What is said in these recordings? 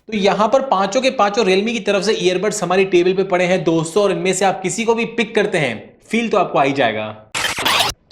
तो यहाँ पर पांचों के पांचों Realme की तरफ से ईयरबड्स हमारी टेबल पे पड़े हैं दोस्तों, और इनमें से आप किसी को भी पिक करते हैं फील तो आपको आ ही जाएगा।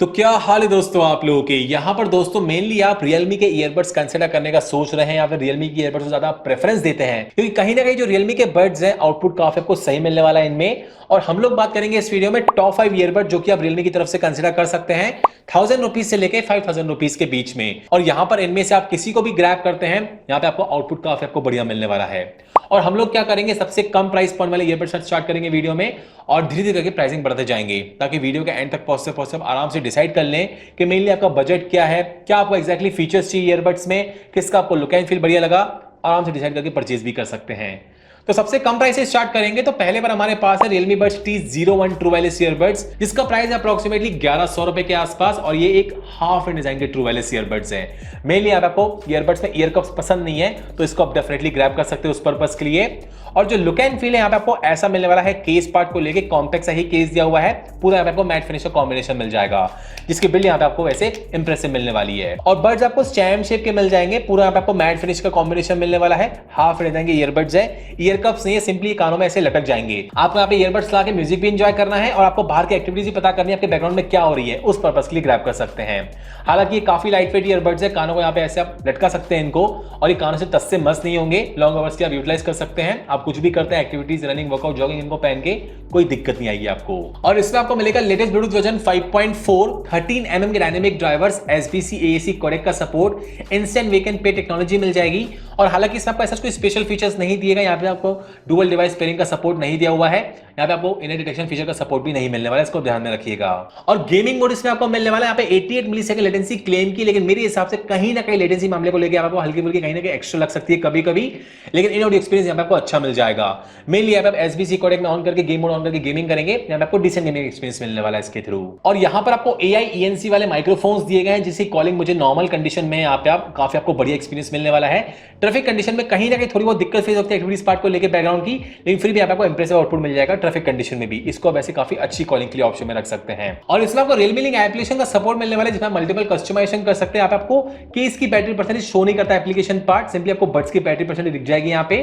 तो क्या हाल है दोस्तों आप लोगों के। यहाँ पर दोस्तों मेनली आप Realme के ईयरबड्स कंसिडर करने का सोच रहे हैं या फिर Realme की ईयरबड्स को ज्यादा प्रेफरेंस देते हैं, क्योंकि कहीं ना कहीं जो Realme के बड्स हैं आउटपुट काफी आपको सही मिलने वाला है इनमें। और हम लोग बात करेंगे इस वीडियो में टॉप 5 ईयरबड जो कि आप Realme की तरफ से कंसिडर कर सकते हैं 1000 रुपीज से लेके 5000 रुपीज के बीच में। और यहाँ पर इनमें से आप किसी को भी ग्रैब करते हैं, यहाँ पे आपको आउटपुट काफी आपको बढ़िया मिलने वाला है। और हम लोग क्या करेंगे, सबसे कम प्राइस पॉइंट वाले ईयरबड स्टार्ट करेंगे वीडियो में, और धीरे धीरे करके प्राइसिंग बढ़ते जाएंगे, ताकि वीडियो के एंड तक पहुंचते आराम से डिसाइड कर लें कि मेनली आपका बजट क्या है, क्या आपको एक्जैक्टली फीचर्स चाहिए ईयरबड्स में, किसका आपको लुक एंड फील बढ़िया लगा, आराम से डिसाइड करके परचेज भी कर सकते हैं। तो सबसे कम प्राइस से स्टार्ट करेंगे। तो पहले पर हमारे पास है Realme Buds T01 true wireless earbuds, जिसका प्राइस है अप्रोक्सीमेटली 1100 रुपए के आसपास, और ये एक हाफ एंड डिजाइन के ट्रू वायरलेस ईयरबड्स हैं। मेनली आपको ईयरबड्स में ईयर कप्स पसंद नहीं है तो इसको आप डेफिनेटली ग्रैब कर सकते हो उस पर्पस के लिए। और जो लुक एंड फील है यहाँ पे आपको ऐसा मिलने वाला है, केस पार्ट को लेके कॉम्पैक्ट ही केस दिया हुआ है, पूरा यहाँ पे आपको मैट फिनिश का कॉम्बिनेशन मिल जाएगा, जिसकी बिल्ड यहाँ पे आपको वैसे इंप्रेसिव मिलने वाली है। और बड्स आपको स्टैम्प शेप के मिल जाएंगे, पूरा यहाँ पे आपको मैट फिनिश का कॉम्बिनेशन मिलने वाला है, हाफ डिजाइन के ईयरबड्स है, ईयर कप्स नहीं है, सिंपली कानों में ऐसे लटक जाएंगे। आपको यहाँ पे ईयरबड्स लगा के म्यूजिक भी एंजॉय करना है और आपको बाहर की एक्टिविटीज भी पता करनी है आपके बैकग्राउंड में क्या हो रही है, उस पर्पस के लिए ग्रैब कर सकते हैं। हालांकि ये काफी लाइट वेट ईयरबड्स है, कानों को यहाँ पे ऐसे आप लटका सकते हैं इनको, और ये कानों से टस से मस्त नहीं होंगे, लॉन्ग आवर्स के आप यूटिलाइज कर सकते हैं। आप कुछ भी करते हैं एक्टिविटीज, रनिंग, वर्कआउट, जॉगिंग, इनको पहन के कोई दिक्कत नहीं आएगी आपको। और इसमें आपको मिलेगा लेटेस्ट ब्लूटूथ वर्जन 5.4, 13mm के dynamic drivers, SBC AAC codec का सपोर्ट, instant wake and pair technology मिल जाएगी। और हालांकि इसमें आपको ऐसा कोई स्पेशल फीचर्स नहीं दिएगा, यहाँ पे आपको डुअल डिवाइस पेयरिंग का सपोर्ट नहीं दिया हुआ है, यहाँ पे आपको इनर डिटेक्शन फीचर का सपोर्ट भी नहीं मिलने वाला है, इसको ध्यान में रखिएगा। और गेमिंग मोड इसमें आपको मिलने वाला है, यहाँ पे 88 मिलीसेकंड लेटेंसी क्लेम की, लेकिन मेरे हिसाब से कहीं ना कहीं लेटेंसी मामले को लेकर आपको हल्की फुल्की कहीं ना कहीं एक्स्ट्रा लग सकती है कभी कभी, लेकिन इन ऑडियो एक्सपीरियंस यहाँ पे आपको अच्छा मिल जाएगा। मेनली यहाँ पे आप SBC कोडेक में ऑन करके गेम मोड ऑन करके गेमिंग करेंगे, यहाँ पे आपको डिसेंट गेमिंग एक्सपीरियंस मिलने वाला है इसके थ्रू। और यहाँ पर आपको AI ENC वाले माइक्रोफोन्स दिए गए हैं, जिसकी कॉलिंग मुझे नॉर्मल कंडीशन में यहाँ पे आप काफी आपको बढ़िया एक्सपीरियंस मिलने वाला है। ट्रैफिक कंडीशन में कहीं ना कहीं थोड़ी बहुत दिक्कत फेस होती है एक्टिविटीज पार्ट को लेकर बैकग्राउंड की, लेकिन फिर भी आपको इंप्रेसिव आउटपुट मिल जाएगा ट्रैफिक कंडीशन में भी। इसको वैसे काफी अच्छी कॉलिंग के लिए ऑप्शन में रख सकते हैं। और इसमें आपको Realme लिंक एप्लीकेशन का सपोर्ट मिलने वाला है, जिसमें मल्टीपल कस्टमाइजेशन कर सकते हैं। यहाँ पे आपको केस की बैटरी परसेंटेज शो नहीं करता एप्लीकेशन पार्ट, सिंपली आपको बड्स की बैटरी परसेंटेज दिख जाएगी यहाँ पे।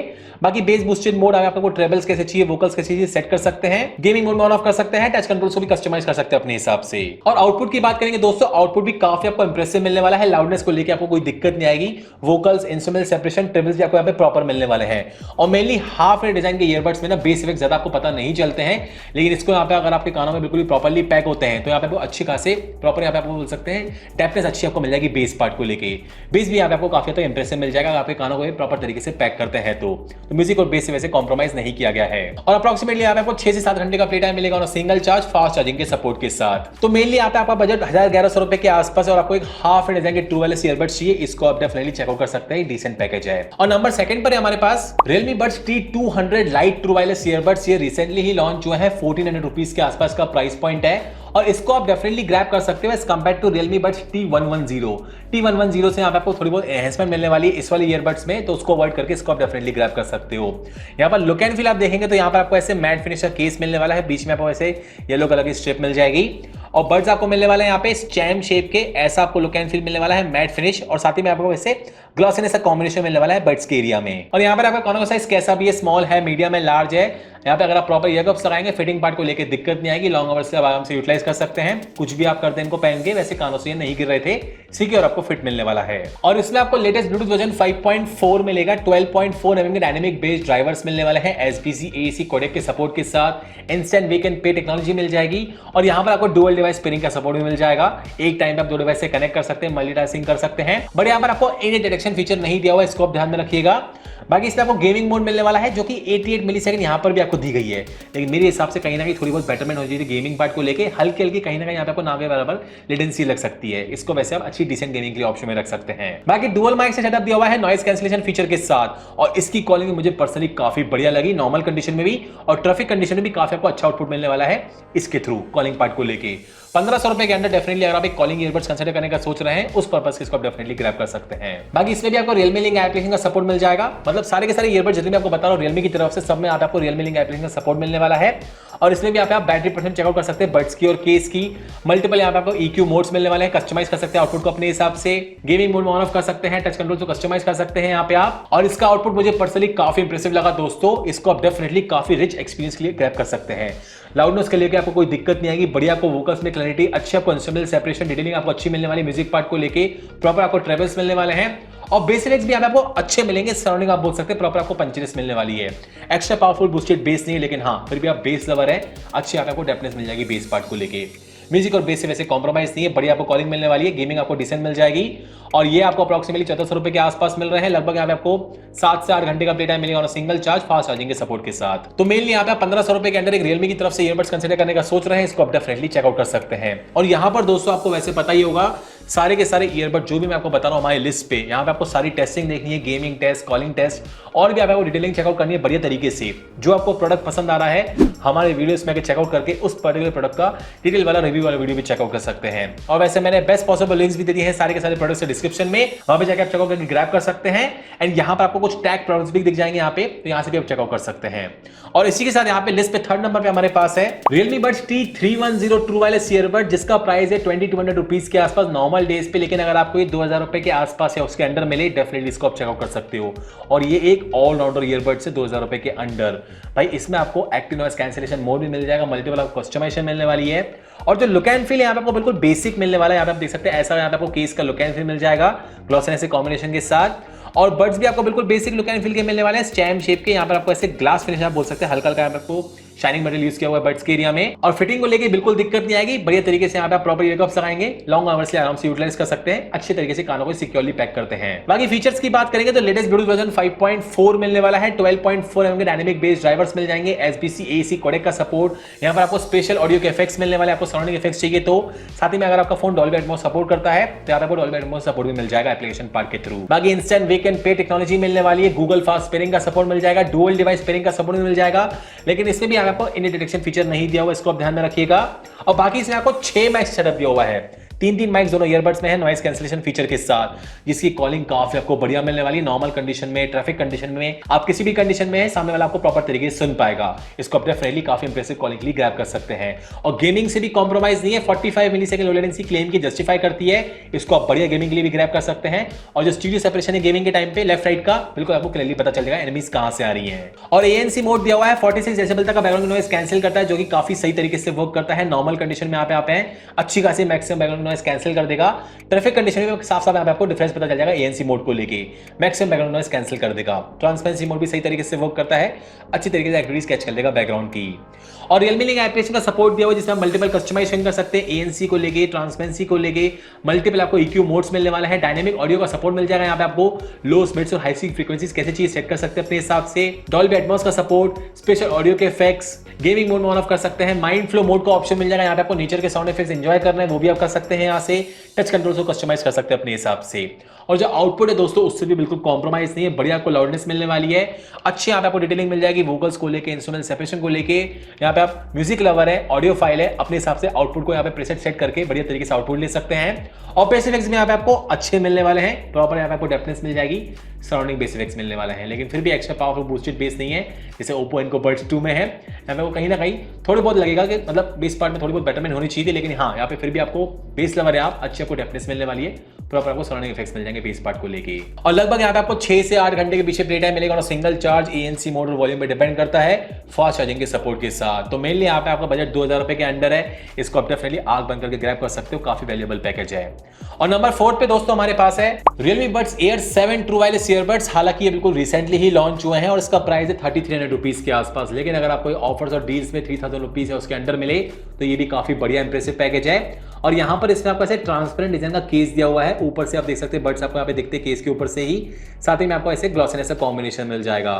बाकी बेस बूस्टेड मोड आपको ट्रेबल्स कैसे चाहिए, वोकल्स कैसे चाहिए सेट कर सकते हैं, गेमिंग मोड में ऑन ऑफ कर सकते हैं, टच कंट्रोल्स को भी कस्टमाइज कर सकते हैं अपने हिसाब से। और आउटपुट की बात करेंगे दोस्तों, आउटपुट भी काफी आपको इंप्रेसिव मिलने वाला है, लाउडनेस को लेकर आपको कोई दिक्कत नहीं आएगी, वोकल्स, इंस्ट्रूमेंट सेपरेशन, ट्रेबल्स भी आपको यहाँ पे प्रॉपर मिलने वाले हैं। और मेनली हाफ डिजाइन के ईयरबड्स में ना बेस इफेक्ट ज्यादा आपको पता नहीं चलते हैं, लेकिन इसको यहाँ पे अगर आपके कानों में बिल्कुल प्रॉपर्ली पैक होते हैं तो यहाँ पे आपको अच्छी खासे प्रॉपर यहाँ पे आपको बोल सकते हैं टैपनेस अच्छी आपको मिल जाएगी बेस पार्ट को लेके। बेस भी यहाँ पे आपको काफी तो इंप्रेसिव मिल जाएगा, आपके कानों को प्रॉपर तरीके से पैक करते हैं तो म्यूजिक और बेस से वैसे कॉम्प्रोमाइज नहीं किया गया है। और अप्रोक्सीमेटली यहाँ पे आपको 6 से 7 घंटे का प्ले टाइम मिलेगा और सिंगल चार्ज फास्ट चार्जिंग के सपोर्ट के साथ। तो मेनली यहाँ पे आपका बजट 1100 रुपए के आसपास और आपको एक हाफ डिजाइन के ट्रू वायरलेस ईयरबड्स चाहिए, इसको आप डेफिनेटली चेकआउट कर सकते हैं, डिसेंट पैकेज है। और नंबर सेकंड पर है हमारे पास Realme Buds T200 Lite true wireless earbuds. ये रिसेंटली ही लॉन्च हुआ है, 1400 रुपीज के आसपास का प्राइस पॉइंट है, और इसको आप डेफिनेटली ग्रैब कर सकते हो as compared to Realme Buds T110। T110 से यहाँ पे आपको थोड़ी बहुत एनहेंसमेंट मिलने वाली है इस वाले ईयरबड्स में, तो उसको अवॉइड करके इसको आप डेफिनेटली ग्रैब कर सकते हो। यहाँ पर लुक एंड फील आप देखेंगे तो यहाँ पर आपको ऐसे मैट फिनिश का केस मिलने वाला है, बीच में आपको ऐसे येलो कलर की स्ट्रिप मिल जाएगी, और बड्स आपको मिलने वाला है यहाँ पे स्टैम्प शेप के, ऐसा आपको लुक एंड फील मिलने वाला है, मैट फिनिश, और साथ ही में आपको वैसे ग्लॉसीनेस का कॉम्बिनेशन मिलने वाला है बड्स के एरिया में। और यहाँ पर आपका कानों का साइज कैसा भी है, स्मॉल है, मीडियम है, लार्ज है, यहाँ पे अगर आप प्रॉपर ईयरकप्स लगाएंगे फिटिंग पार्ट को लेकर दिक्कत नहीं आएगी, लॉन्ग आवर्स से आप आराम से यूटिलाइज कर सकते हैं, कुछ भी आप करते हैं इनको पहन के, वैसे कानों से ये नहीं गिर रहे थे, सिक्योर आपको फिट मिलने वाला है। और इसमें आपको लेटेस्ट ब्लूटूथ वर्जन 5.4 मिलेगा, 12.4mm के डायनेमिक बेस ड्राइवर्स मिलने वाले हैं, SBC AAC कोडेक के सपोर्ट के साथ, instant wake and pair technology मिल जाएगी, और यहाँ पर आपको डुअल डिवाइस पेयरिंग का सपोर्ट भी मिल जाएगा, एक टाइम पे आप 2 डिवाइस से कनेक्ट कर सकते हैं, मल्टीटास्किंग कर सकते हैं। बट यहाँ पर आपको इनर डिटेक्शन फीचर नहीं दिया हुआ, इसको आप ध्यान में रखिएगा। बाकी इसमें आपको गेमिंग मोड मिलने वाला है, जो कि 88 मिलीसेकंड यहाँ पर भी आपको दी गई है, लेकिन मेरे हिसाब से कहीं ना कहीं थोड़ी बहुत बेटरमेंट हो जाती है गेमिंग पार्ट को लेके, हल्की हल्की कहीं ना कहीं यहाँ पे आपको ना के बराबर लेटेंसी लग सकती है, इसको वैसे आप अच्छी डिसेंट गेमिंग के लिए ऑप्शन में रख सकते हैं। बाकी डुअल माइक से सेटअप दिया हुआ है नॉइस कैंसिलेशन फीचर के साथ, और इसकी कॉलिंग मुझे पर्सनली काफी बढ़िया लगी, नॉर्मल कंडीशन में भी और ट्रैफिक कंडीशन में भी काफी आपको अच्छा आउटपुट मिलने वाला है इसके थ्रू कॉलिंग पार्ट को लेके। 1500 रुपए के अंदर डेफिनेटली अगर आप एक कॉलिंग ईयरबड्स कंसीडर करने का सोच रहे हैं, उस पर्पस के इसको आप डेफिनेटली ग्रैब कर सकते हैं। बाकी इसमें भी आपको Realme लिंक एप्लीकेशन का सपोर्ट मिल जाएगा, मतलब सारे के सारे ईयरबड्स जितने भी आपको बता रहा हूं Realme की तरफ से, सब में आपको Realme लिंक एप्लीकेशन का सपोर्ट मिलने वाला है। और इसमें भी यहाँ पे आप बैटरी परसेंट चेकआउट कर सकते हैं बड्स की और केस की। मल्टीपल यहाँ पे आपको EQ मोड्स मिलने वाले हैं, कस्टमाइज कर सकते हैं आउटपुट को अपने हिसाब से। गेमिंग मोड में ऑन ऑफ कर सकते हैं, टच कंट्रोल को कस्टमाइज कर सकते हैं यहाँ पे आप। और इसका आउटपुट मुझे पर्सनली काफी इंप्रेसिव लगा दोस्तों, इसको आप डेफिनेटली काफी रिच एक्सपीरियंस के लिए ग्रैब कर सकते हैं। लाउडनेस के लेके आपको कोई दिक्कत नहीं आएगी, बढ़िया आपको वोकल्स में क्लैरिटी, अच्छी आपको इंस्ट्रूमेंटल सेपरेशन, डिटेलिंग आपको अच्छी मिलने वाली, म्यूजिक पार्ट को लेके प्रॉपर आपको ट्रेवल्स मिलने वाले हैं और बेस इफेक्ट्स भी आपको अच्छे मिलेंगे। सराउंडिंग आप बोल सकते हैं प्रॉपर आपको पंचनेस मिलने वाली है। एक्स्ट्रा पावरफुल बूस्टेड बेस नहीं है, लेकिन हाँ फिर भी आप बेस लवर है, अच्छी आपको डेप्थनेस मिल जाएगी बेस पार्ट को लेके। म्यूजिक और बेस से वैसे कॉम्प्रोमाइज नहीं है, बढ़िया आपको कॉलिंग मिलने वाली है, गेमिंग आपको डिसेंट मिल जाएगी और ये आपको अप्रॉक्सिमेटली 1400 रुपए के आसपास मिल रहे हैं। लगभग यहाँ पे आपको 7 से 8 घंटे का प्ले टाइम मिलेगा और सिंगल चार्ज फास्ट चार्जिंग के सपोर्ट के साथ। तो मेनली यहाँ पे 1500 रुपए के अंदर एक Realme की तरफ से ईयरबड्स कंसीडर करने का सोच रहे हैं, इसको आप डेफिनेटली चेकआउट कर सकते हैं। और यहाँ पर दोस्तों आपको वैसे पता ही होगा सारे के सारे ईयरबड जो भी मैं आपको बता रहा हूँ हमारी लिस्ट पे, यहाँ पे आपको सारी टेस्टिंग देखनी है, गेमिंग टेस्ट, कॉलिंग टेस्ट और भी आपको डिटेलिंग चेकआउट करनी है बढ़िया तरीके से। जो आपको प्रोडक्ट पसंद आ रहा है हमारे वीडियोस में चेकआउट करके उस पर्टिकुलर प्रोडक्ट का डिटेल वाला रिव्यू वाला वीडियो भी चेकआउट कर सकते हैं। और वैसे मैंने बेस्ट पॉसिबल लिंक्स भी दे दिए हैं सारे के सारे प्रोडक्ट्स के डिस्क्रिप्शन में, वहां पे जाकर आप चेकआउट करके ग्रैब कर सकते हैं। एंड यहाँ पर आपको कुछ टैग प्रोडक्ट्स भी दिख जाएंगे यहाँ पे, तो यहाँ से भी आप चेकआउट कर सकते हैं। और इसी के साथ यहाँ पे लिस्ट पे 3rd नंबर पे हमारे पास है Realme Buds T310 true wireless earbud, जिसका प्राइस है 2200 रुपीज के आसपास नॉर्मल डेज पे, लेकिन अगर आपको ये 2000 रुपए के आसपास या उसके अंडर मिले डेफिनेटली इसको आप चेकआउट कर सकते हो। और ये एक ऑलराउंडर ईयरबड से 2000 रुपए के अंडर, भाई इसमें आपको एक्टिव नॉइस कैंसिलेशन मोड भी मिल जाएगा, मल्टीपल आपको कस्टमाइजेशन मिलने वाली है और जो लुक एंड फील यहाँ पे आपको बिल्कुल बेसिक मिलने वाला है। यहाँ पे आप देख सकते हैं ऐसा यहाँ पे आपको केस का लुक एंड फील मिल जाएगा ग्लॉसिनेस से कॉम्बिनेशन के साथ। और बड्स भी आपको बिल्कुल बेसिक लुक एंड फील के मिलने वाले हैं, स्टैम्प शेप के। यहाँ पर आपको ऐसे ग्लास फिनिश आप बोल सकते हैं, हल्का हल्का यहाँ पे आपको शाइनिंग मटेरियल यूज किया हुआ है बड्स के एरिया में। और फिटिंग को लेके बिल्कुल दिक्कत नहीं आएगी, बढ़िया तरीके से यहाँ पे आप प्रॉपर ईयरकप्स लगाएंगे, लॉन्ग आवर्स के आराम से यूटिलाइज कर सकते हैं, अच्छे तरीके से कानों को सिक्योरली पैक करते हैं। बाकी फीचर्स की बात करेंगे तो लेटेस्ट ब्लूटूथ वर्जन 5.4 मिलने वाला है, 12.4 mm के डायनेमिक बेस ड्राइवर्स मिल जाएंगे, SBC AC कोडेक का सपोर्ट, यहाँ पर आपको स्पेशल ऑडियो के इफेक्ट्स मिलने वाले, आपको सराउंडिंग इफेक्ट्स चाहिए तो। साथ ही में अगर आपका फोन डॉल्बी एटमॉस सपोर्ट करता है तो यहाँ पे आपको डॉल्बी एटमॉस सपोर्ट भी मिल जाएगा एप्लीकेशन पार्ट के थ्रू। बाकी instant wake and pair technology मिलने वाली है, गूगल फास्ट पेयरिंग का सपोर्ट मिल जाएगा, डुअल डिवाइस पेयरिंग का सपोर्ट मिल जाएगा, लेकिन इसमें भी आपको इन डिटेक्शन फीचर नहीं दिया हुआ, इसको आप ध्यान में रखिएगा। और बाकी इसमें आपको 6 माइक सेटअप दिया हुआ है, 3 माइक्स दोनों ईयरबड्स में है नॉइस कैंसिलेशन फीचर के साथ, जिसकी कॉलिंग काफी आपको बढ़िया मिलने वाली है। नॉर्मल कंडीशन में, ट्रैफिक कंडीशन में, आप किसी भी कंडीशन में है सामने वाला आपको प्रॉपर तरीके से सुन पाएगा। इसको अपने फ्रेंडली काफी इंप्रेसिव कॉलिंग के लिए ग्रैब कर सकते हैं। और गेमिंग से भी कॉम्प्रोमाइज नहीं है, 45 मिलीसेकंड लो लेटेंसी क्लेम की जस्टिफाई करती है, इसको आप बढ़िया गेमिंग के लिए भी ग्रैब कर सकते हैं। और जो स्टीरियो सेपरेशन है गेमिंग के टाइम पे लेफ्ट राइट का, बिल्कुल आपको क्लियरली पता चल जाएगा एनिमीज कहां से आ रही है। और ANC मोड दिया हुआ है, 46 डेसिबल तक का बैकग्राउंड नॉइस कैंसिल करता है, जो कि काफी सही तरीके से वर्क करता है। नॉर्मल कंडीशन में आप हैं अच्छी खासी मैक्सिमम बैकग्राउंड नॉइस कैंसिल कर देगा। ट्रैफिक कंडीशन में साफ साफ आपको डिफरेंस पता चल जाएगा, ANC मोड को लेके मैक्सिमम बैकग्राउंड नॉइस कैंसिल कर देगा। ट्रांसपेरेंसी मोड भी सही तरीके से वर्क करता है, अच्छी तरीके से एक्टिविटीज कैच कर देगा बैकग्राउंड की। और Realme ने एप्लीकेशन का सपोर्ट दिया हुआ जिसमें आप मल्टीपल कस्टमाइजेशन कर सकते हैं, ANC को लेके, ट्रांसपेरेंसी को लेके, मल्टीपल आपको EQ मोड्स मिलने वाला है, डायनेमिक ऑडियो का सपोर्ट मिल जाएगा। यहाँ पे आपको लोस, मिड्स और हाई फ्रीक्वेंसीज कैसे चीज सेट कर सकते हैं अपने हिसाब से, डॉल्बी एटमॉस का सपोर्ट, स्पेशल ऑडियो के इफेक्ट्स, गेमिंग मोड में ऑन ऑफ कर सकते हैं, माइंड फ्लो मोड का ऑप्शन मिल जाएगा। यहाँ पे आपको नेचर के साउंड इफेक्ट्स एंजॉय करना है वो भी आप कर सकते हैं, यहाँ से टच कंट्रोल को कस्टमाइज कर सकते हैं अपने हिसाब से। और जो आउटपुट है दोस्तों उससे भी बिल्कुल कॉम्प्रोमाइज नहीं है, बढ़िया आपको लाउडनेस मिलने वाली है, अच्छी यहाँ पे आपको डिटेलिंग मिल जाएगी वोकल्स को लेके, इंस्ट्रूमेंटल सेपरेशन को लेके। यहाँ पे आप म्यूजिक लवर है, ऑडियो फाइल है, अपने हिसाब से आउटपुट को यहाँ पे प्रीसेट सेट करके बढ़िया तरीके से आउटपुट ले सकते हैं। और बेस इफेक्ट्स में यहाँ पे आपको अच्छे मिलने वाले हैं, प्रॉपर यहाँ पे आपको डेप्थनेस मिल जाएगी, सराउंडिंग बेस इफेक्ट्स मिलने वाले हैं, लेकिन फिर भी एक्स्ट्रा पावरफुल बूस्टेड बेस नहीं है जैसे ओप्पो इनको बड्स 2 में है। यहाँ पे कहीं ना कहीं थोड़ी बहुत लगेगा कि मतलब बेस पार्ट में थोड़ी बहुत बेटरमेंट होनी चाहिए, लेकिन हाँ यहाँ पे फिर भी आपको बेस लवर है आप, अच्छी आपको डेप्थनेस मिलने वाली है, प्रॉपर आपको सराउंडिंग इफेक्ट्स मिल जाएंगे बेस पार्ट को लेके। और लगभग यहाँ पे आपको 6 से 8 घंटे के पीछे प्ले टाइम मिलेगा और सिंगल चार्ज, ANC मोड और वॉल्यूम पे डिपेंड करता है, फास्ट चार्जिंग के सपोर्ट के साथ। तो मेनली यहाँ पे आपका बजट 2000 रुपए के अंडर है, इसको आप डेफिनेटली आग बंद करके ग्रैब कर सकते हो, काफी वैल्यूएबल पैकेज है। और नंबर 4 पे दोस्तों हमारे पास है Realme Buds Air 7 true wireless earbuds. हालांकि ये बिल्कुल रिसेंटली ही लॉन्च हुए हैं और इसका प्राइस है 3300 रुपीज के आसपास, लेकिन अगर आपको ऑफर्स और डील्स में 3000 रुपीज है उसके अंडर मिले तो ये भी काफी बढ़िया इंप्रेसिव पैकेज है। और यहाँ पर इसमें आपको ऐसे ट्रांसपेरेंट डिजाइन का केस दिया हुआ है, ऊपर से आप देख सकते हैं बड्स आपको यहाँ पे दिखते हैं केस के ऊपर से ही, साथ ही में आपको ऐसे ग्लॉसिनेस का कॉम्बिनेशन मिल जाएगा।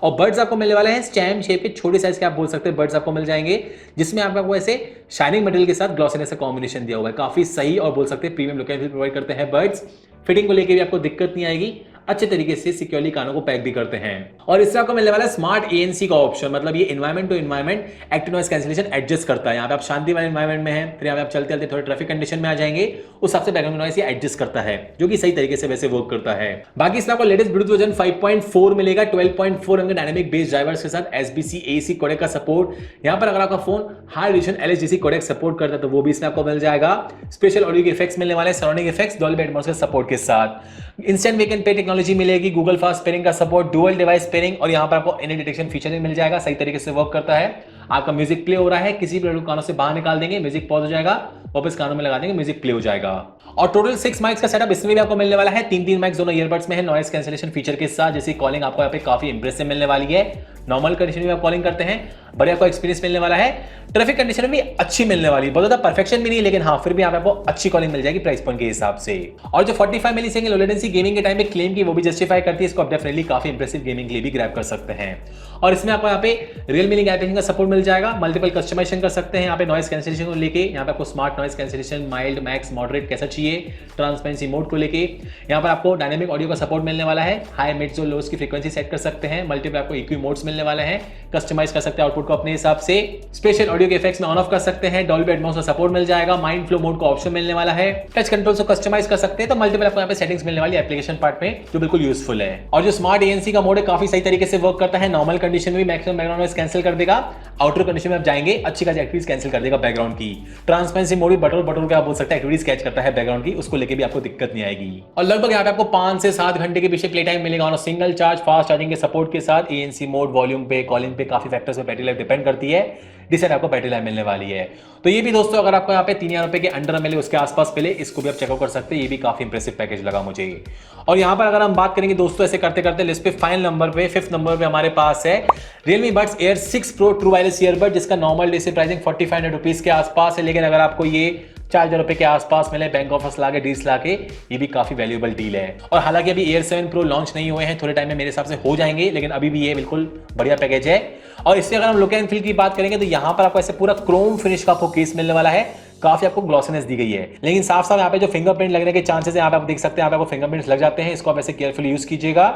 और बड्स आपको मिलने वाले हैं स्टैम्प शेप के, छोटे साइज के आप बोल सकते हैं बड्स आपको मिल जाएंगे, जिसमें आपको ऐसे शाइनिंग मटेरियल के साथ ग्लॉसिनेस का कॉम्बिनेशन दिया हुआ है, काफी सही और बोल सकते हैं प्रीमियम लुक प्रोवाइड करते हैं बड्स। फिटिंग को लेकर भी आपको दिक्कत नहीं आएगी, अच्छे तरीके से सिक्योरली कानों को पैक भी करते हैं। और इससे आपको मिलने वाला है स्मार्ट ANC का ऑप्शन, मतलब ये environment to environment active noise cancellation adjust करता है। यहाँ पे आप शांति वाले एनवायरमेंट में हैं, फिर यहाँ पे आप चलते चलते थोड़े ट्रैफिक कंडीशन में आ जाएंगे, उस हिसाब से बैकग्राउंड नॉइस ये एडजस्ट करता है, जो कि सही तरीके से वैसे वर्क करता है। बाकी इसमें आपको लेटेस्ट ब्लूटूथ वर्जन 5.4 मिलेगा 12.4 के डायनेमिक बेस ड्राइवर्स के साथ SBC AC कोडेक का सपोर्ट। यहाँ पर अगर आपका phone high resolution LHDC codec support करता है तो वो भी इसमें आपको मिल जाएगा। स्पेशल ऑडियो के इफेक्ट्स मिलने वाले, सराउंडिंग इफेक्ट्स डॉल्बी एटमॉस के सपोर्ट के साथ। Instant wake and pair technology मिलेगी, गूगल फास्ट पेयरिंग का सपोर्ट, डुअल डिवाइस पेयरिंग, और यहाँ पर आपको एनी डिटेक्शन फीचर भी मिल जाएगा, सही तरीके से वर्क करता है। आपका म्यूजिक प्ले हो रहा है, किसी भी कानों से बाहर निकाल देंगे, म्यूजिक पॉज हो जाएगा, वापस कानों में लगा देंगे, म्यूजिक प्ले हो जाएगा। और टोटल 6 माइक्स का सेटअप इसमें भी आपको मिलने वाला है। 3 माइक्स दोनों ईयरबड्स में है, नॉइस कैंसिलेशन फीचर के साथ, जैसे कॉलिंग आपको यहाँ पे काफी इंप्रेसिव मिलने वाली है। नॉर्मल कंडीशन में आप कॉलिंग करते हैं, बढ़िया आपको एक्सपीरियंस मिलने वाला है। ट्रैफिक कंडीशन में भी अच्छी मिलने वाली है, बहुत ज्यादा परफेक्शन भी नहीं, लेकिन हाँ फिर भी यहाँ पे आपको अच्छी कॉलिंग मिल जाएगी प्राइस पॉइंट के हिसाब से। और जो 45 मिलीसेकंड लो लेटेंसी गेमिंग के टाइम पे क्लेम की, वो भी जस्टिफाई करती है, इसको आप डेफिनेटली काफी इंप्रेसिव गेमिंग के लिए भी ग्रैब कर सकते हैं। और इसमें आपको यहाँ पे Realme एप्लीकेशन का सपोर्ट मिल जाएगा, मल्टीपल कस्टमाइजेशन कर सकते हैं यहाँ पे नॉइस कैंसिलेशन को लेके। यहाँ पे आपको smart noise cancellation, mild, max, moderate कैसा चाहिए, ट्रांसपेरेंसी मोड को लेके। यहाँ पर आपको डायनेमिक ऑडियो का सपोर्ट मिलने वाला है, हाई, मिड्स और लोस की फ्रीक्वेंसी सेट कर सकते हैं। मल्टीपल आपको EQ मोड्स मिलने वाले हैं, कस्टमाइज कर सकते हैं आउटपुट को अपने हिसाब से। स्पेशल ऑडियो के इफेक्ट्स में ऑन ऑफ कर सकते हैं, डॉल्बी एटमॉस का सपोर्ट मिल जाएगा, माइंड फ्लो मोड का ऑप्शन मिलने वाला है, टच कंट्रोल से कस्टमाइज कर सकते हैं। तो मल्टीपल आपको यहाँ पे सेटिंग्स मिलने वाली है एप्लीकेशन पार्ट में, जो बिल्कुल यूजफुल है। और जो स्मार्ट ANC का मोड है काफी सही तरीके से वर्क करता है, नॉर्मल कंडीशन में भी मैक्सिमम बैकग्राउंड नॉइस कैंसिल कर देगा, आउटर कंडीशन में आप जाएंगे अच्छी खासी एक्टिविटीज कैंसिल कर देगा बैकग्राउंड की। ट्रांसपेरेंसी मोड भी बटोर के आप बोल सकते हैं एक्टिविटीज कैच करता है बैकग्राउंड की, उसको लेके भी आपको दिक्कत नहीं आएगी। और लगभग यहाँ पे आपको 5 से 7 घंटे के पीछे प्ले टाइम मिलेगा और सिंगल चार्ज फास्ट चार्जिंग के सपोर्ट के साथ। ANC मोड, वॉल्यूम पे, कॉलिंग पे काफी फैक्टर्स पे बैटरी लाइफ डिपेंड करती है, डिसेंट आपको बैटरी लाइफ मिलने वाली है। तो ये भी दोस्तों अगर आपको यहाँ पे 3000 रुपए के अंडर मिले, उसके आसपास मिले, इसको भी आप चेकआउट कर सकते हैं, ये भी काफी इंप्रेसिव पैकेज लगा मुझे। और यहाँ पर अगर हम बात करेंगे दोस्तों, ऐसे करते करते लिस्ट पे फाइनल नंबर पे 5th नंबर पे हमारे पास है Realme Buds Air 6 Pro true wireless earbud, जिसका नॉर्मल डे से प्राइसिंग 4500 रुपीज के आसपास है। लेकिन अगर आपको ये 4000 रुपए के आसपास मिले बैंक ऑफर्स लाके, डील्स लाके, ये भी काफी वैल्यूएबल डील है। और हालांकि अभी Air 7 Pro लॉन्च नहीं हुए हैं, थोड़े टाइम में मेरे हिसाब से हो जाएंगे, लेकिन अभी भी ये बिल्कुल बढ़िया पैकेज है। और इससे अगर हम लुक एंड फील की बात करेंगे तो यहाँ पर आपको ऐसे पूरा क्रोम फिनिश का आपको केस मिलने वाला है, काफी आपको ग्लॉसीनेस दी गई है। लेकिन साफ साफ यहाँ पे जो फिंगरप्रिंट लगने के चांसेस है, यहाँ पे आप देख सकते हैं, यहाँ पे आपको फिंगरप्रिंट्स लग जाते हैं, इसको आप ऐसे केयरफुली यूज कीजिएगा।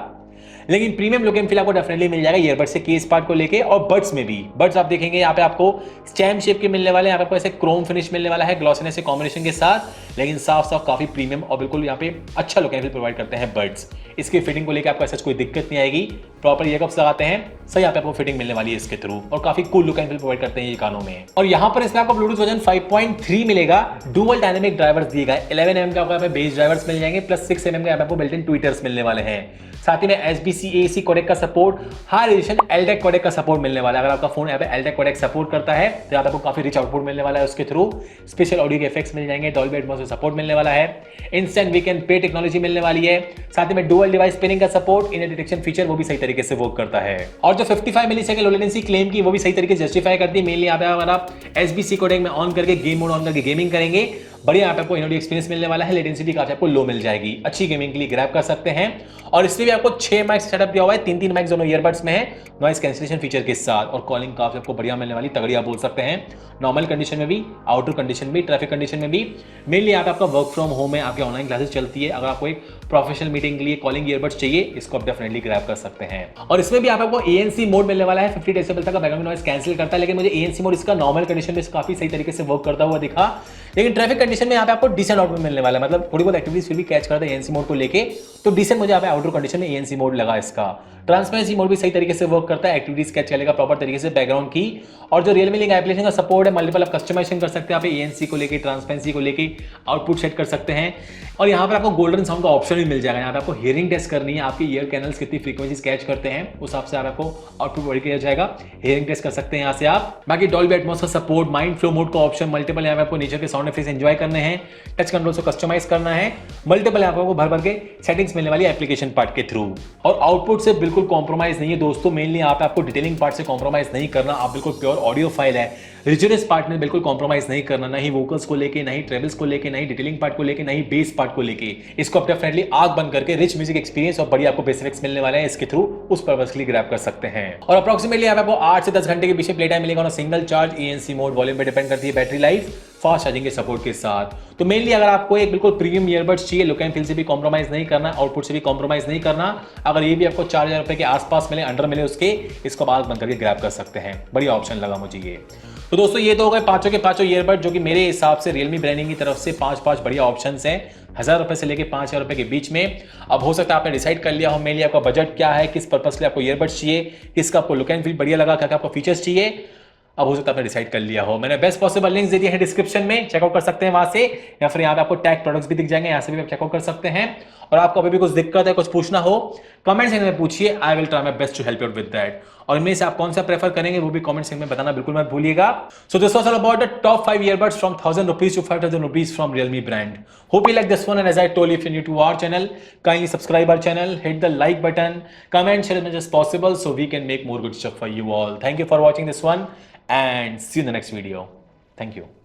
लेकिन प्रीमियम लुक एंड फील आपको डेफिनेटली मिल जाएगा ईयरबड से केस पार्ट को लेके। और बड्स में भी, बड्स आप देखेंगे यहाँ पे आपको स्टैम्प शेप के मिलने वाले हैं, यहाँ पे आपको ऐसे क्रोम फिनिश मिलने वाला है ग्लॉसीनेस से कॉम्बिनेशन के साथ, लेकिन साफ साफ काफी प्रीमियम और बिल्कुल यहाँ पे अच्छा लुक एंड फील प्रोवाइड करते हैं बड्स। इसकी फिटिंग को लेकर आपको ऐसा कोई दिक्कत नहीं आएगी, प्रॉपर ईयरकप्स लगाते हैं सही, यहाँ पे आपको फिटिंग मिलने वाली है इसके थ्रू, और काफी cool look and feel provide करते हैं ये कानों में। और यहाँ पर इसमें आपको ब्लूटूथ वर्जन 5.3 मिलेगा, डुअल डायनेमिक ड्राइवर्स दिए गए, 11 mm का आपको यहाँ पे बेस ड्राइवर्स मिल जाएंगे, प्लस 6 mm का यहाँ पे आपको बिल्ट इन ट्विटर्स मिलने वाले हैं। साथ ही में SBC AC कोडेक का support, high resolution LTEC codec का सपोर्ट मिलने वाला है। अगर आपका फोन यहाँ पे LTEC कोडेक सपोर्ट करता है तो यहाँ पे आपको काफी रिच आउटपुट मिलने वाला है उसके थ्रू। स्पेशल ऑडियो के इफेक्ट्स मिल जाएंगे, डॉल्बी एटमॉस का सपोर्ट मिलने वाला है, instant wake and pair technology मिलने वाली है, साथ ही में डुअल डिवाइस पेयरिंग का सपोर्ट, इन डिटेक्शन फीचर वो भी सही तरीके से वर्क करता है। और जो 55 मिलीसेकंड लो लेटेंसी क्लेम की, वो भी सही तरीके से जस्टिफाई करती है। मेनली यहाँ पे अगर आप SBC कोडेक में ऑन करके गेम मोड ऑन करके गेमिंग करेंगे, बढ़िया यहाँ पे आपको इनऑडियो एक्सपीरियंस मिलने वाला है, लेटेंसी भी काफी आपको लो मिल जाएगी, अच्छी गेमिंग के लिए ग्रैब कर सकते हैं। और इसमें भी आपको 6 माइक्स सेटअप दिया हुआ है, 3 माइक्स दोनों ईयरबड्स में है, नॉइस कैंसिलेशन फीचर के साथ, और कॉलिंग काफी आपको बढ़िया मिलने वाली, तगड़ी आप बोल सकते हैं, नॉर्मल कंडीशन में भी, आउटर कंडीशन में, ट्रैफिक कंडीशन में भी। मेनली यहाँ पे आपका वर्क फ्रॉम होम है, आपकी ऑनलाइन क्लासेस चलती है, अगर आपको एक प्रोफेशनल मीटिंग के लिए कॉलिंग ईयरबड्स चाहिए, इसको आप डेफिनेटली ग्रैब कर सकते हैं। और इसमें भी आपको ANC मोड मिलने वाला है, 50 डेसिबल तक का बैकग्राउंड नॉइस कैंसिल करता है, लेकिन मुझे ANC मोड इसका नॉर्मल कंडीशन में काफी सही तरीके से वर्क करता हुआ दिखा। लेकिन ट्रैफिक कंडीशन में यहाँ पे आपको डिसेंट आउटपुट मिलने वाला है, मतलब थोड़ी बहुत एक्टिविटीज फिर भी कैच करता है ANC मोड को लेके, तो डिसेंट मुझे यहाँ पे आउटडोर कंडीशन में ANC मोड लगा इसका। ट्रांसपेरेंसी मोड भी सही तरीके से वर्क करता है, एक्टिविटीज कैच करेगा प्रॉपर तरीके से बैकग्राउंड की। और जो Realme एप्लीकेशन का सपोर्ट है, मल्टीपल आप कस्टमाइजेशन कर सकते हैं, आप ANC को लेके, ट्रांसपेरेंसी को लेके आउटपुट सेट कर सकते हैं। और यहाँ पर आपको गोल्डन साउंड का ऑप्शन भी मिल जाएगा, यहाँ पे आपको हियरिंग टेस्ट करनी है, आपके ईयर कैनल्स कितनी फ्रीक्वेंसीज कैच करते हैं, उस हिसाब से आपको आउटपुट बढ़ किया जाएगा, हियरिंग टेस्ट कर सकते हैं यहाँ से आप। बाकी डॉल्बी एटमॉस का सपोर्ट, माइंड फ्लो मोड का ऑप्शन, मल्टीपल यहाँ पे आपको नेचर के साउंड इफेक्ट्स एंजॉय करने हैं, टच कंट्रोल से कस्टमाइज करना है, मल्टीपल यहाँ पे आपको भर भर के सेटिंग्स मिलने वाली एप्लीकेशन पार्ट के थ्रू। और आउटपुट से बिल्कुल कॉम्प्रोमाइज नहीं है दोस्तों, मेनली यहाँ पे आपको डिटेलिंग पार्ट से कॉम्प्रोमाइज नहीं करना, आप बिल्कुल प्योर ऑडियो फाइल है, रिचनेस पार्ट में बिल्कुल कॉम्प्रोमाइज नहीं करना, ना ही वोकल्स को लेके, ना ही ट्रेवल्स को लेके, ना ही डिटेलिंग पार्ट को लेके, ना ही बेस पार्ट को लेके। इसको आप डेफिनेटली आग बंद करके रिच म्यूजिक एक्सपीरियंस और बढ़िया आपको बेस इफेक्ट्स मिलने वाले हैं इसके थ्रू, उस पर्पस के लिए ग्रैब कर सकते हैं। और अप्रोक्सीमेटली आपको 8 से 10 घंटे के पीछे प्ले टाइम मिलेगा और single charge ANC mode, volume पे डिपेंड करती है बैटरी लाइफ। फास्ट चार्जिंग के सपोर्ट के साथ। तो मेनली अगर आपको एक बिल्कुल प्रीमियम ईयरबड्स चाहिए, लुक एंड फील से भी कॉम्प्रोमाइज नहीं करना, आउटपुट से भी कॉम्प्रोमाइज नहीं करना, अगर ये भी आपको 4000 रुपए के आसपास मिले, अंडर मिले उसके, इसको बात बंद करके ग्रैब कर सकते हैं। बढ़िया ऑप्शन लगा मुझे ये। तो दोस्तों ये तो हो गए पांचों के पांचों ईयरबड जो कि मेरे हिसाब से रियलमी ब्रांडिंग की तरफ से पांच बढ़िया ऑप्शंस हैं 1000 रुपए से लेके 5000 रुपए के बीच में। अब हो सकता है आपने डिसाइड कर लिया हो मेनली आपका बजट क्या है, किस पर्पस के लिए आपको ईयरबड्स चाहिए, किसका आपको लुक एंड फील बढ़िया लगा, क्या क्या आपको फीचर्स चाहिए। अब हो सकता है आपने डिसाइड कर लिया हो। मैंने बेस्ट पॉसिबल लिंक्स दे दिए हैं डिस्क्रिप्शन में, चेकआउट कर सकते हैं वहां से, या फिर यहाँ पे आपको टैग प्रोडक्ट्स भी दिख जाएंगे, यहाँ से भी आप चेकआउट कर सकते हैं। और आपको अभी भी कुछ दिक्कत है, कुछ पूछना हो, कमेंट सेक्शन में पूछिए, I will try my best to help you with that. और इनमें से आप कौन सा प्रेफर करेंगे वो भी कमेंट सेक्शन में बताना बिल्कुल मत भूलिएगा। So this was all about the top 5 earbuds from 1000 rupees to 5000 rupees from Realme brand. Hope you like this one, and as I told you, if you're new to our channel, kindly subscribe our channel, hit the like button, comment, share as much as possible so we can make more good stuff for you all. Thank you for watching this one and see you in the next video. Thank you.